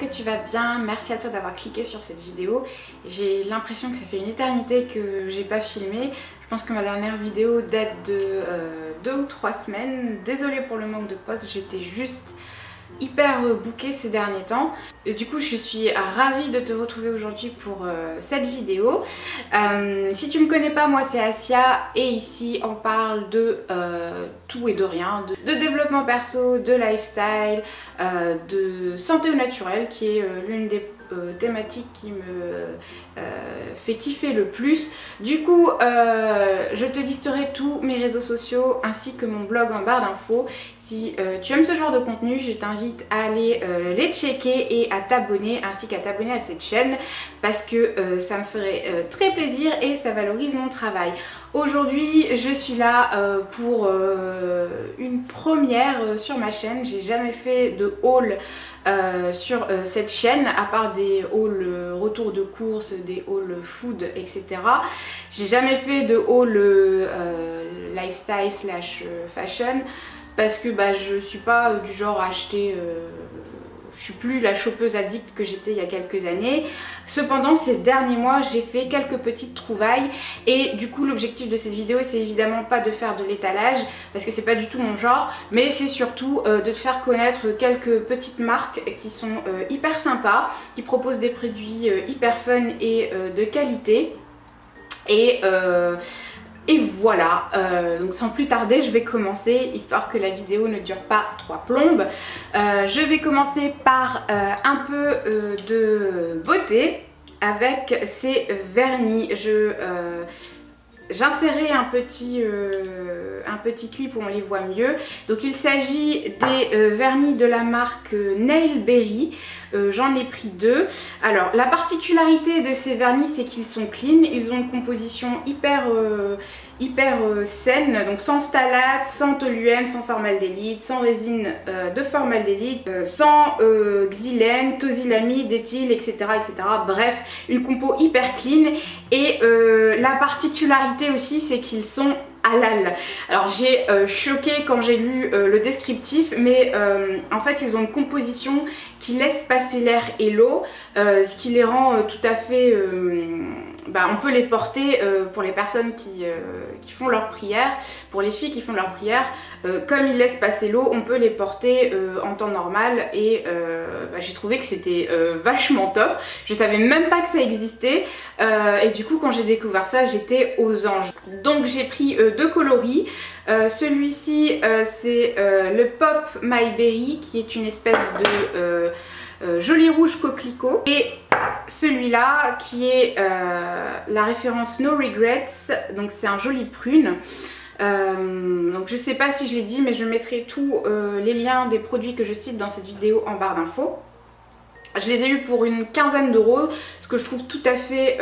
que tu vas bien, merci à toi d'avoir cliqué sur cette vidéo. J'ai l'impression que ça fait une éternité que j'ai pas filmé. Je pense que ma dernière vidéo date de 2 ou 3 semaines. Désolée pour le manque de posts, j'étais juste hyper bookée ces derniers temps. Et du coup je suis ravie de te retrouver aujourd'hui pour cette vidéo. Si tu me connais pas, moi c'est Asia et ici on parle de tout et de rien, de développement perso, de lifestyle, de santé au naturel qui est l'une des thématiques qui me fait kiffer le plus. Du coup je te listerai tous mes réseaux sociaux ainsi que mon blog en barre d'infos. Si tu aimes ce genre de contenu, je t'invite à aller les checker et à t'abonner ainsi qu'à t'abonner à cette chaîne parce que ça me ferait très plaisir et ça valorise mon travail. Aujourd'hui je suis là pour une première sur ma chaîne. J'ai jamais fait de haul sur cette chaîne à part des hauls retour de course, des hauls food, etc. J'ai jamais fait de haul lifestyle slash fashion parce que je suis pas du genre à acheter, je suis plus la chopeuse addict que j'étais il y a quelques années. Cependant ces derniers mois j'ai fait quelques petites trouvailles et du coup l'objectif de cette vidéo c'est évidemment pas de faire de l'étalage parce que c'est pas du tout mon genre, mais c'est surtout de te faire connaître quelques petites marques qui sont hyper sympas, qui proposent des produits hyper fun et de qualité. Et voilà, donc sans plus tarder je vais commencer, histoire que la vidéo ne dure pas 3 plombes. Je vais commencer par un peu de beauté avec ces vernis. J'insérerai un petit clip où on les voit mieux. Donc il s'agit des vernis de la marque Nailberry. J'en ai pris 2. Alors la particularité de ces vernis c'est qu'ils sont clean. Ils ont une composition hyper saine, donc sans phtalate, sans toluène, sans formaldéhyde, sans résine de formaldéhyde, sans xylène, tosylamide, éthyle, etc., etc. Bref, une compo hyper clean. Et la particularité aussi c'est qu'ils sont halal. Alors j'ai choqué quand j'ai lu le descriptif, mais en fait ils ont une composition qui laisse passer l'air et l'eau, ce qui les rend tout à fait on peut les porter pour les personnes qui font leur prière, pour les filles qui font leur prière, comme ils laissent passer l'eau, on peut les porter en temps normal et j'ai trouvé que c'était vachement top. Je savais même pas que ça existait et du coup quand j'ai découvert ça j'étais aux anges. Donc j'ai pris 2 coloris. Celui-ci c'est le Pop My Berry qui est une espèce de joli rouge coquelicot, et celui-là qui est la référence No Regrets, donc c'est un joli prune. Donc je sais pas si je l'ai dit mais je mettrai tous les liens des produits que je cite dans cette vidéo en barre d'infos. Je les ai eus pour une quinzaine d'euros, ce que je trouve tout à fait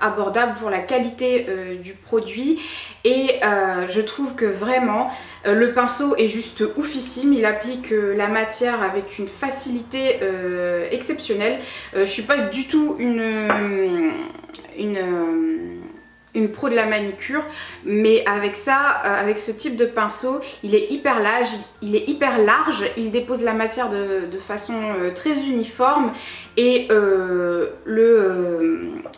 abordable pour la qualité du produit. Et je trouve que vraiment le pinceau est juste oufissime, il applique la matière avec une facilité exceptionnelle. Je suis pas du tout une pro de la manicure, mais avec ça, avec ce type de pinceau, il est hyper large, il dépose la matière de façon très uniforme et le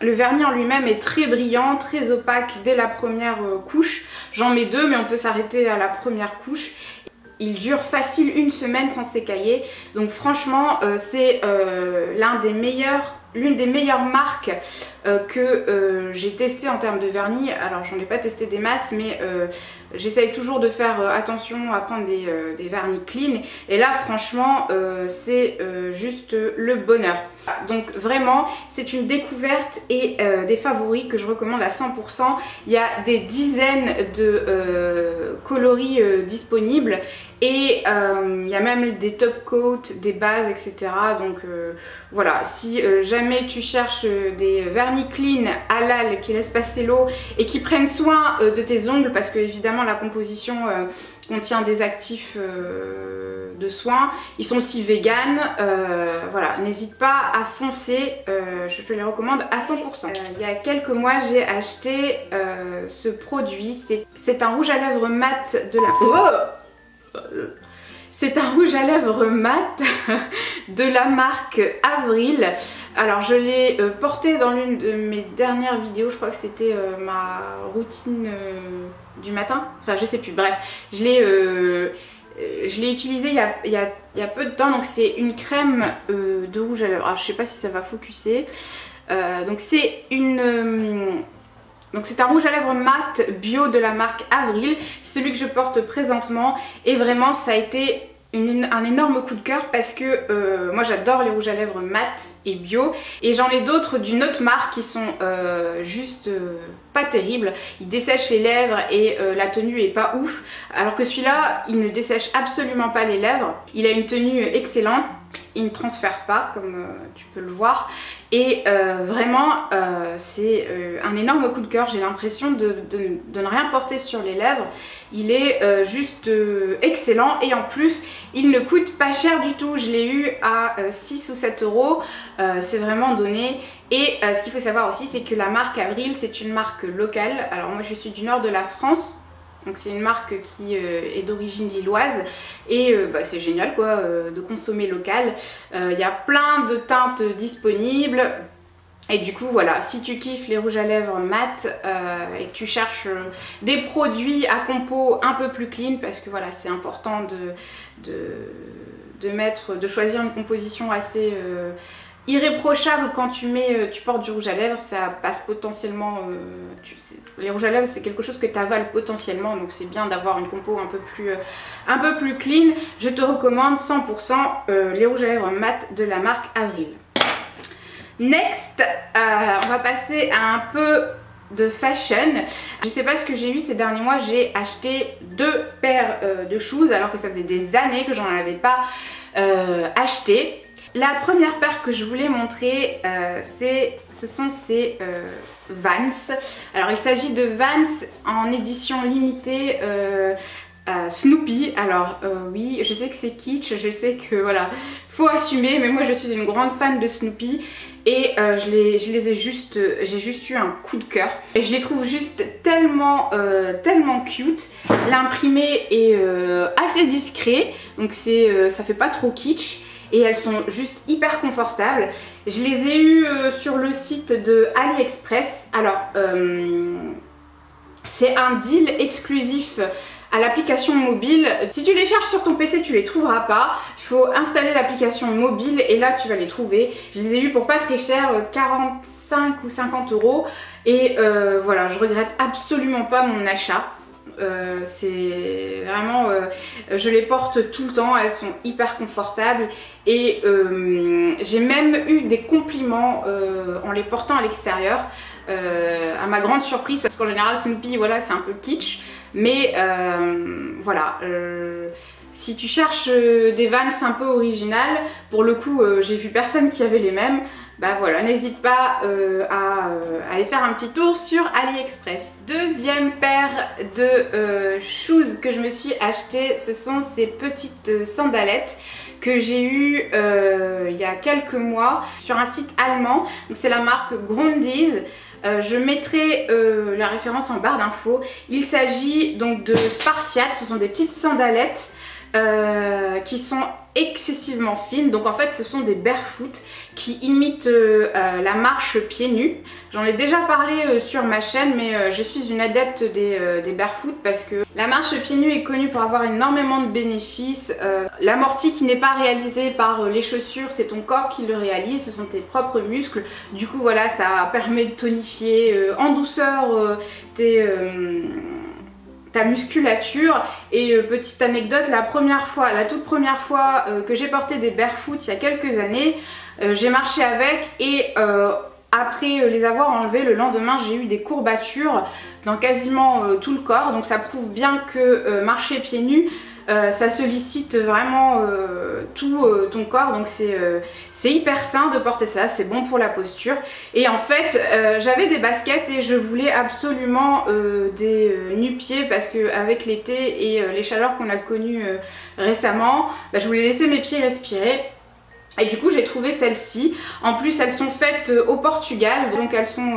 vernis en lui-même est très brillant, très opaque dès la première couche. J'en mets 2 mais on peut s'arrêter à la première couche. Il dure facile 1 semaine sans s'écailler, donc franchement c'est l'une des meilleures marques que j'ai testé en termes de vernis. Alors j'en ai pas testé des masses mais j'essaye toujours de faire attention à prendre des vernis clean et là franchement c'est juste le bonheur. Donc vraiment c'est une découverte et des favoris que je recommande à 100%. Il y a des dizaines de coloris disponibles et il y a même des top coats, des bases, etc. Donc voilà, si jamais tu cherches des vernis clean halal qui laissent passer l'eau et qui prennent soin de tes ongles, parce que évidemment la composition contient des actifs de soins, ils sont aussi vegan, voilà, n'hésite pas à foncer, je te les recommande à 100%. Il y a quelques mois j'ai acheté ce produit, c'est un rouge à lèvres mat de la... C'est un rouge à lèvres mat de la marque Avril. Alors je l'ai porté dans l'une de mes dernières vidéos, je crois que c'était ma routine du matin, enfin je sais plus, bref. Je l'ai utilisé il y a peu de temps, donc c'est une crème de rouge à lèvres. Alors je sais pas si ça va focuser. Donc c'est une... Donc c'est un rouge à lèvres mat bio de la marque Avril, c'est celui que je porte présentement et vraiment ça a été un énorme coup de cœur parce que moi j'adore les rouges à lèvres mat et bio et j'en ai d'autres d'une autre marque qui sont juste pas terribles. Ils dessèchent les lèvres et la tenue est pas ouf, alors que celui-là il ne dessèche absolument pas les lèvres, il a une tenue excellente, il ne transfère pas comme tu peux le voir et vraiment c'est un énorme coup de cœur. J'ai l'impression de ne rien porter sur les lèvres, il est juste excellent et en plus il ne coûte pas cher du tout. Je l'ai eu à 6 ou 7 euros, c'est vraiment donné. Et ce qu'il faut savoir aussi c'est que la marque Avril c'est une marque locale. Alors moi je suis du nord de la France, donc c'est une marque qui est d'origine lilloise et c'est génial quoi de consommer local. Il y a plein de teintes disponibles et du coup voilà, si tu kiffes les rouges à lèvres mat et que tu cherches des produits à compo un peu plus clean, parce que voilà c'est important de choisir une composition assez irréprochable quand tu portes du rouge à lèvres, ça passe potentiellement, les rouges à lèvres c'est quelque chose que tu avales potentiellement, donc c'est bien d'avoir une compo un peu plus clean. Je te recommande 100% les rouges à lèvres mat de la marque Avril. Next, on va passer à un peu de fashion. Je sais pas ce que j'ai eu ces derniers mois, j'ai acheté 2 paires de shoes alors que ça faisait des années que j'en avais pas acheté. La première paire que je voulais montrer, ce sont ces Vans. Alors il s'agit de Vans en édition limitée Snoopy. Alors oui, je sais que c'est kitsch, je sais que voilà, faut assumer, mais moi je suis une grande fan de Snoopy et j'ai juste eu un coup de cœur. Et je les trouve juste tellement cute. L'imprimé est assez discret, donc ça fait pas trop kitsch. Et elles sont juste hyper confortables. Je les ai eues sur le site de AliExpress. Alors, c'est un deal exclusif à l'application mobile. Si tu les cherches sur ton PC, tu les trouveras pas. Il faut installer l'application mobile et là, tu vas les trouver. Je les ai eues pour pas très cher, 45 ou 50 euros. Et voilà, je regrette absolument pas mon achat. C'est vraiment je les porte tout le temps, elles sont hyper confortables et j'ai même eu des compliments en les portant à l'extérieur, à ma grande surprise, parce qu'en général Snoopy voilà c'est un peu kitsch, mais voilà, si tu cherches des Vans un peu originales, pour le coup j'ai vu personne qui avait les mêmes, bah voilà, n'hésite pas à aller faire un petit tour sur AliExpress. Deuxième paire de shoes que je me suis acheté, ce sont ces petites sandalettes que j'ai eues il y a quelques mois sur un site allemand. C'est la marque Grundis. Je mettrai la référence en barre d'infos. Il s'agit donc de Spartiate, ce sont des petites sandalettes qui sont excessivement fines. Donc en fait ce sont des barefoot qui imitent la marche pieds nus. J'en ai déjà parlé sur ma chaîne, mais je suis une adepte des barefoot parce que la marche pieds nus est connue pour avoir énormément de bénéfices. L'amorti qui n'est pas réalisé par les chaussures, c'est ton corps qui le réalise, ce sont tes propres muscles. Du coup voilà, ça permet de tonifier en douceur ta musculature. Et petite anecdote, la toute première fois que j'ai porté des barefoot il y a quelques années, j'ai marché avec et après les avoir enlevés, le lendemain j'ai eu des courbatures dans quasiment tout le corps. Donc ça prouve bien que marcher pieds nus, ça sollicite vraiment tout ton corps, donc c'est hyper sain de porter ça, c'est bon pour la posture. Et en fait j'avais des baskets et je voulais absolument des nu-pieds parce qu'avec l'été et les chaleurs qu'on a connues récemment, je voulais laisser mes pieds respirer. Et du coup j'ai trouvé celles-ci. En plus elles sont faites au Portugal, donc elles sont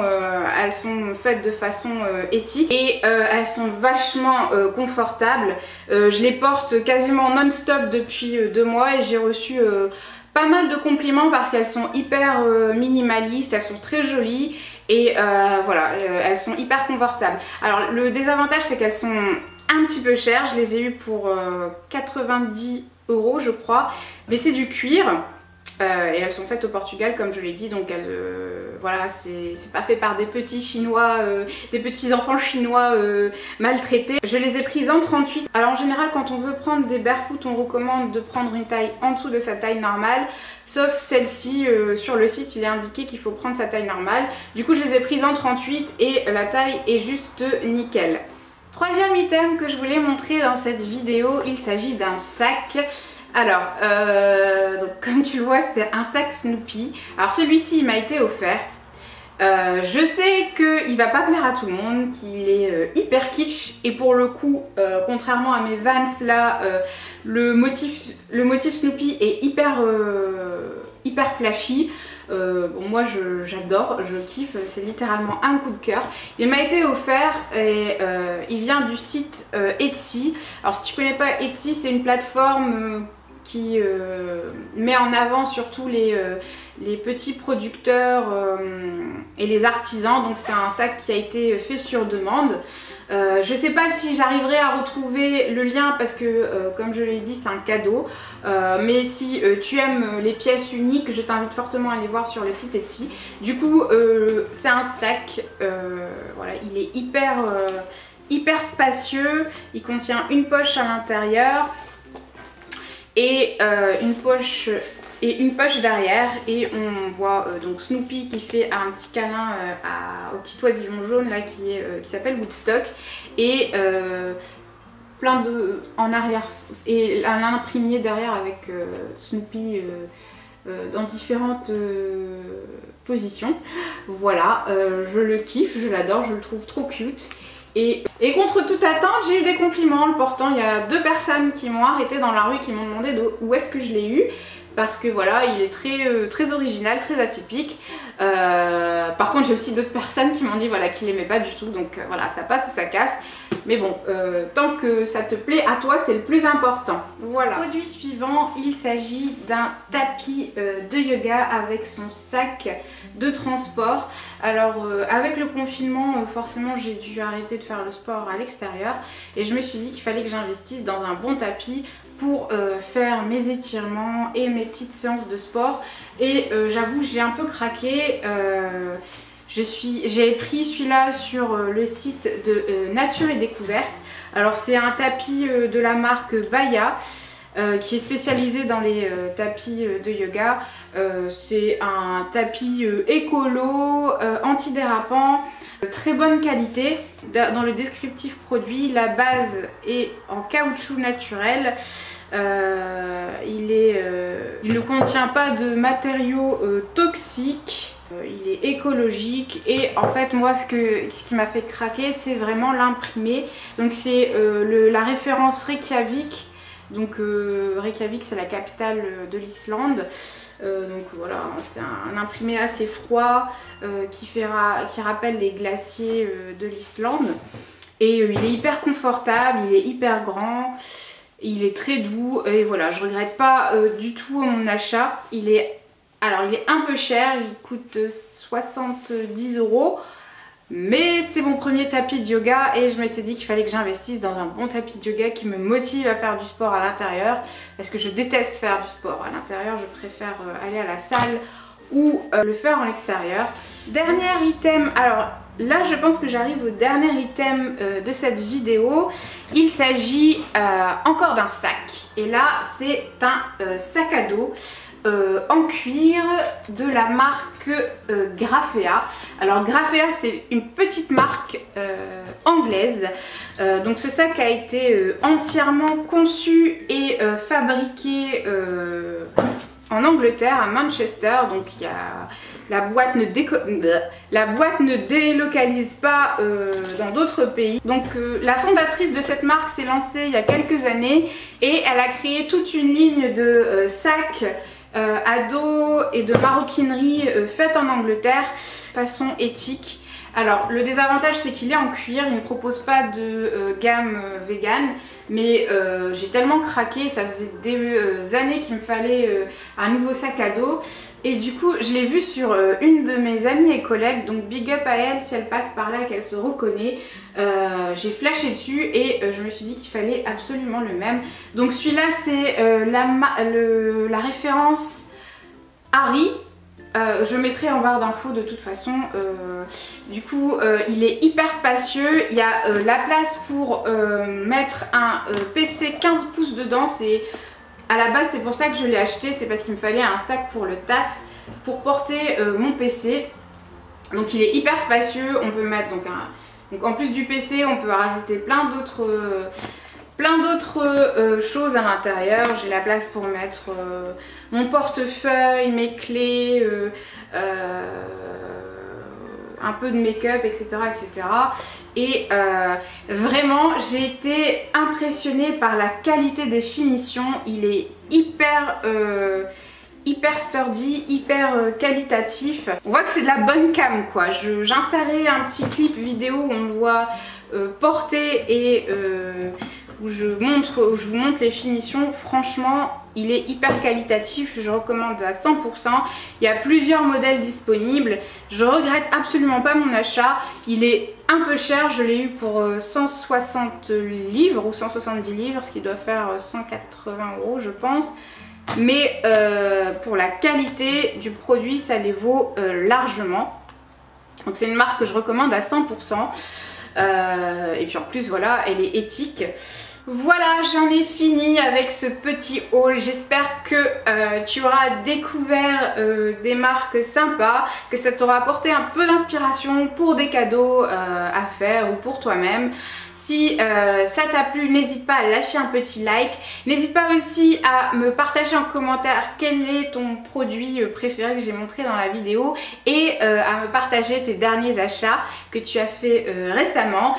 faites de façon éthique et elles sont vachement confortables. Je les porte quasiment non-stop depuis 2 mois et j'ai reçu pas mal de compliments parce qu'elles sont hyper minimalistes, elles sont très jolies et voilà, elles sont hyper confortables. Alors le désavantage c'est qu'elles sont un petit peu chères, je les ai eues pour 90 € je crois, mais c'est du cuir. Et elles sont faites au Portugal comme je l'ai dit, donc elles, voilà, c'est pas fait par des petits chinois, des petits enfants chinois maltraités. Je les ai prises en 38. Alors en général quand on veut prendre des barefoot on recommande de prendre une taille en dessous de sa taille normale, sauf celle-ci, sur le site il est indiqué qu'il faut prendre sa taille normale. Du coup je les ai prises en 38 et la taille est juste nickel. Troisième item que je voulais montrer dans cette vidéo, il s'agit d'un sac. Alors, donc, comme tu le vois, c'est un sac Snoopy. Alors celui-ci, il m'a été offert. Je sais qu'il va pas plaire à tout le monde, qu'il est hyper kitsch. Et pour le coup, contrairement à mes Vans là, le motif Snoopy est hyper flashy. Bon, moi j'adore, je kiffe, c'est littéralement un coup de cœur. Il m'a été offert et il vient du site Etsy. Alors si tu connais pas Etsy, c'est une plateforme qui met en avant surtout les petits producteurs et les artisans. Donc c'est un sac qui a été fait sur demande. Je sais pas si j'arriverai à retrouver le lien parce que comme je l'ai dit c'est un cadeau, mais si tu aimes les pièces uniques je t'invite fortement à aller voir sur le site Etsy. Du coup c'est un sac, voilà, il est hyper spacieux, il contient une poche à l'intérieur et une poche derrière, et on voit donc Snoopy qui fait un petit câlin au petit oisillon jaune là qui s'appelle Woodstock, et plein de en arrière et un imprimier derrière avec Snoopy dans différentes positions. Voilà, je le kiffe, je l'adore, je le trouve trop cute. Et contre toute attente, j'ai eu des compliments en le portant. Il y a 2 personnes qui m'ont arrêté dans la rue, qui m'ont demandé où est-ce que je l'ai eu. Parce que voilà, il est très original, très atypique. Par contre, j'ai aussi d'autres personnes qui m'ont dit voilà, qu'ils l'aimaient pas du tout. Donc voilà, ça passe ou ça casse. Mais bon, tant que ça te plaît à toi, c'est le plus important. Voilà. Produit suivant, il s'agit d'un tapis de yoga avec son sac de transport. Alors avec le confinement, forcément j'ai dû arrêter de faire le sport à l'extérieur. Et je me suis dit qu'il fallait que j'investisse dans un bon tapis pour faire mes étirements et mes petites séances de sport. Et j'avoue, j'ai un peu craqué. J'ai pris celui-là sur le site de Nature et Découverte. Alors c'est un tapis de la marque Baya qui est spécialisé dans les tapis de yoga. C'est un tapis écolo, antidérapant, très bonne qualité. Dans le descriptif produit, la base est en caoutchouc naturel. Il ne contient pas de matériaux toxiques. Il est écologique, et en fait moi ce qui m'a fait craquer c'est vraiment l'imprimé. Donc c'est la référence Reykjavik. Donc Reykjavik c'est la capitale de l'Islande. Donc voilà, c'est un imprimé assez froid qui rappelle les glaciers de l'Islande. Et il est hyper confortable, il est hyper grand, il est très doux, et voilà, je regrette pas du tout mon achat. Alors il est un peu cher, il coûte 70 €, mais c'est mon premier tapis de yoga et je m'étais dit qu'il fallait que j'investisse dans un bon tapis de yoga qui me motive à faire du sport à l'intérieur, parce que je déteste faire du sport à l'intérieur, je préfère aller à la salle ou le faire en extérieur. Dernier item, alors là je pense que j'arrive au dernier item de cette vidéo. Il s'agit encore d'un sac, et là c'est un sac à dos en cuir de la marque Grafea. Alors Grafea c'est une petite marque anglaise. Donc ce sac a été entièrement conçu et fabriqué en Angleterre, à Manchester. Donc il y a la boîte ne délocalise pas dans d'autres pays. Donc la fondatrice de cette marque s'est lancée il y a quelques années et elle a créé toute une ligne de sacs à dos et de maroquinerie faite en Angleterre, façon éthique. Alors le désavantage c'est qu'il est en cuir, il ne propose pas de gamme vegan, mais j'ai tellement craqué, ça faisait des années qu'il me fallait un nouveau sac à dos. Et du coup je l'ai vu sur une de mes amies et collègues, donc big up à elle si elle passe par là et qu'elle se reconnaît. J'ai flashé dessus et je me suis dit qu'il fallait absolument le même. Donc celui-là c'est la référence Harry. Je mettrai en barre d'infos de toute façon. Du coup il est hyper spacieux, il y a la place pour mettre un PC 15 pouces dedans. À la base c'est pour ça que je l'ai acheté, c'est parce qu'il me fallait un sac pour le taf pour porter mon PC. Donc il est hyper spacieux, on peut mettre donc en plus du PC on peut rajouter plein d'autres choses à l'intérieur. J'ai la place pour mettre mon portefeuille, mes clés, un peu de make-up, etc. etc. Et vraiment j'ai été impressionnée par la qualité des finitions. Il est hyper sturdy, hyper qualitatif. On voit que c'est de la bonne cam quoi. J'insérerai un petit clip vidéo où on le voit porter et où je vous montre les finitions. Franchement il est hyper qualitatif, je recommande à 100%. Il y a plusieurs modèles disponibles, je regrette absolument pas mon achat. Il est un peu cher, je l'ai eu pour 160 livres ou 170 livres, ce qui doit faire 180 € je pense. Mais pour la qualité du produit ça les vaut largement. Donc c'est une marque que je recommande à 100%. Et puis en plus voilà, elle est éthique. Voilà, j'en ai fini avec ce petit haul. J'espère que tu auras découvert des marques sympas, que ça t'aura apporté un peu d'inspiration pour des cadeaux à faire ou pour toi-même. Si ça t'a plu, n'hésite pas à lâcher un petit like. N'hésite pas aussi à me partager en commentaire quel est ton produit préféré que j'ai montré dans la vidéo et à me partager tes derniers achats que tu as fait récemment.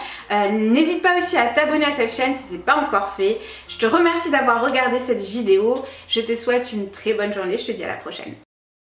N'hésite pas aussi à t'abonner à cette chaîne si ce n'est pas encore fait. Je te remercie d'avoir regardé cette vidéo. Je te souhaite une très bonne journée. Je te dis à la prochaine.